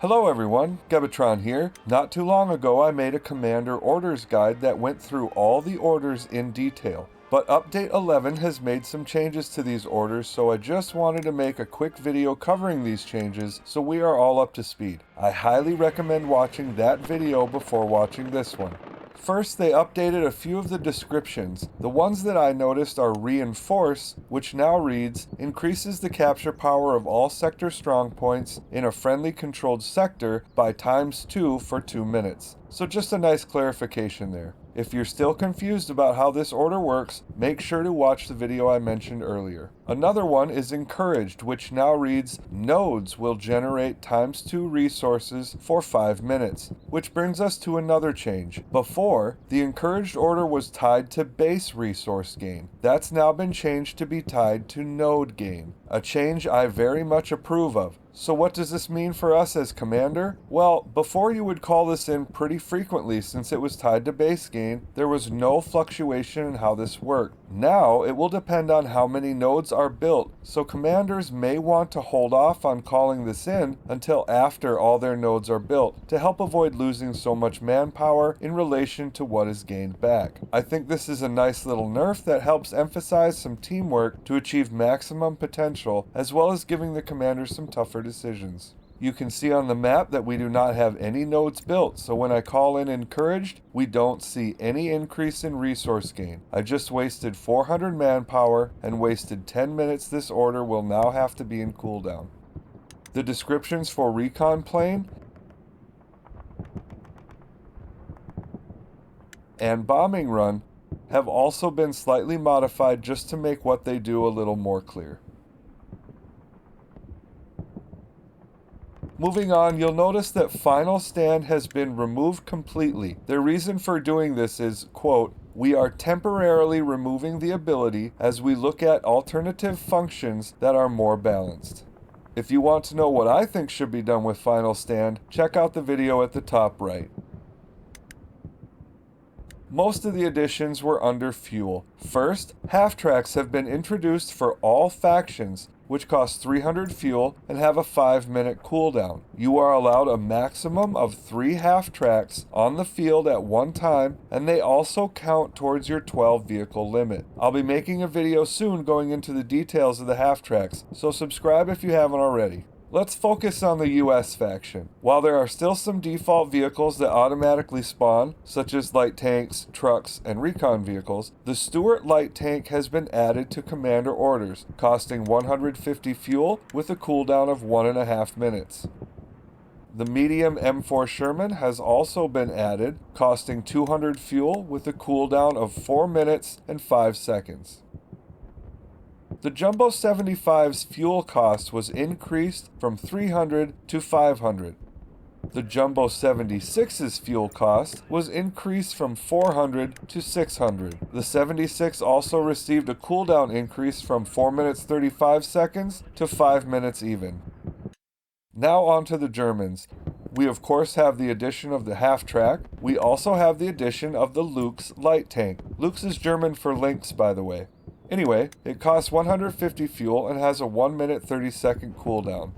Hello everyone, Gebatron here. Not too long ago I made a commander orders guide that went through all the orders in detail. But Update 11 has made some changes to these orders, so I just wanted to make a quick video covering these changes so we are all up to speed. I highly recommend watching that video before watching this one. First, they updated a few of the descriptions. The ones that I noticed are Reinforce, which now reads, increases the capture power of all sector strongpoints in a friendly controlled sector by ×2 for 2 minutes. So just a nice clarification there. If you're still confused about how this order works, make sure to watch the video I mentioned earlier. Another one is Encouraged, which now reads, nodes will generate ×2 resources for 5 minutes, which brings us to another change. Before, the Encouraged order was tied to base resource gain. That's now been changed to be tied to node gain, a change I very much approve of. So what does this mean for us as commander? Well, before you would call this in pretty frequently since it was tied to base gain, there was no fluctuation in how this worked. Now, it will depend on how many nodes are built, so commanders may want to hold off on calling this in until after all their nodes are built, to help avoid losing so much manpower in relation to what is gained back. I think this is a nice little nerf that helps emphasize some teamwork to achieve maximum potential, as well as giving the commanders some tougher decisions. You can see on the map that we do not have any nodes built, so when I call in Encouraged, we don't see any increase in resource gain. I just wasted 400 manpower and wasted 10 minutes. This order will now have to be in cooldown. The descriptions for Recon plane and bombing run have also been slightly modified just to make what they do a little more clear. Moving on, you'll notice that Final Stand has been removed completely. Their reason for doing this is, quote, we are temporarily removing the ability as we look at alternative functions that are more balanced. If you want to know what I think should be done with Final Stand, check out the video at the top right. Most of the additions were under fuel. First, Halftracks have been introduced for all factions, which cost 300 fuel and have a 5-minute cooldown. You are allowed a maximum of 3 half-tracks on the field at one time, and they also count towards your 12 vehicle limit. I'll be making a video soon going into the details of the half-tracks, so subscribe if you haven't already. Let's focus on the US faction. While there are still some default vehicles that automatically spawn, such as light tanks, trucks, and recon vehicles, the Stuart light tank has been added to commander orders, costing 150 fuel with a cooldown of 1.5 minutes. The medium M4 Sherman has also been added, costing 200 fuel with a cooldown of 4 minutes and 5 seconds. The Jumbo 75's fuel cost was increased from 300 to 500. The Jumbo 76's fuel cost was increased from 400 to 600. The 76 also received a cooldown increase from 4 minutes 35 seconds to 5 minutes even. Now on to the Germans. We of course have the addition of the half-track. We also have the addition of the Lux light tank. Lux is German for Lynx, by the way. Anyway, it costs 150 fuel and has a 1 minute 30 second cooldown.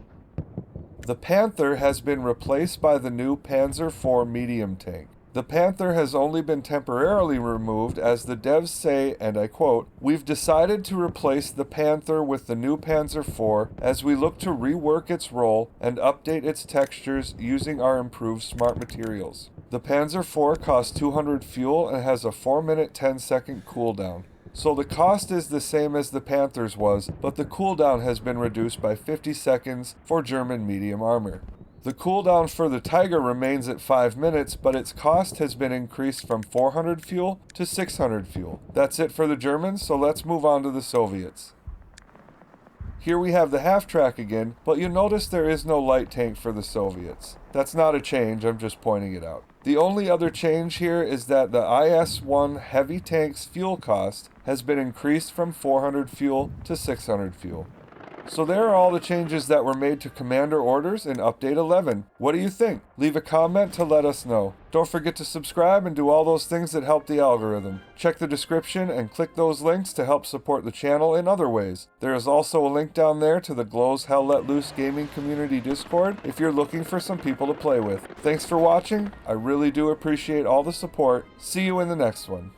The Panther has been replaced by the new Panzer IV medium tank. The Panther has only been temporarily removed as the devs say, and I quote, we've decided to replace the Panther with the new Panzer IV as we look to rework its role and update its textures using our improved smart materials. The Panzer IV costs 200 fuel and has a 4 minute 10 second cooldown. So the cost is the same as the Panther's was, but the cooldown has been reduced by 50 seconds for German medium armor. The cooldown for the Tiger remains at 5 minutes, but its cost has been increased from 400 fuel to 600 fuel. That's it for the Germans, so let's move on to the Soviets. Here we have the half-track again, but you'll notice there is no light tank for the Soviets. That's not a change, I'm just pointing it out. The only other change here is that the IS-1 heavy tank's fuel cost has been increased from 400 fuel to 600 fuel. So there are all the changes that were made to Commander orders in Update 11. What do you think? Leave a comment to let us know. Don't forget to subscribe and do all those things that help the algorithm. Check the description and click those links to help support the channel in other ways. There is also a link down there to the Glow's Hell Let Loose Gaming Community Discord if you're looking for some people to play with. Thanks for watching. I really do appreciate all the support. See you in the next one.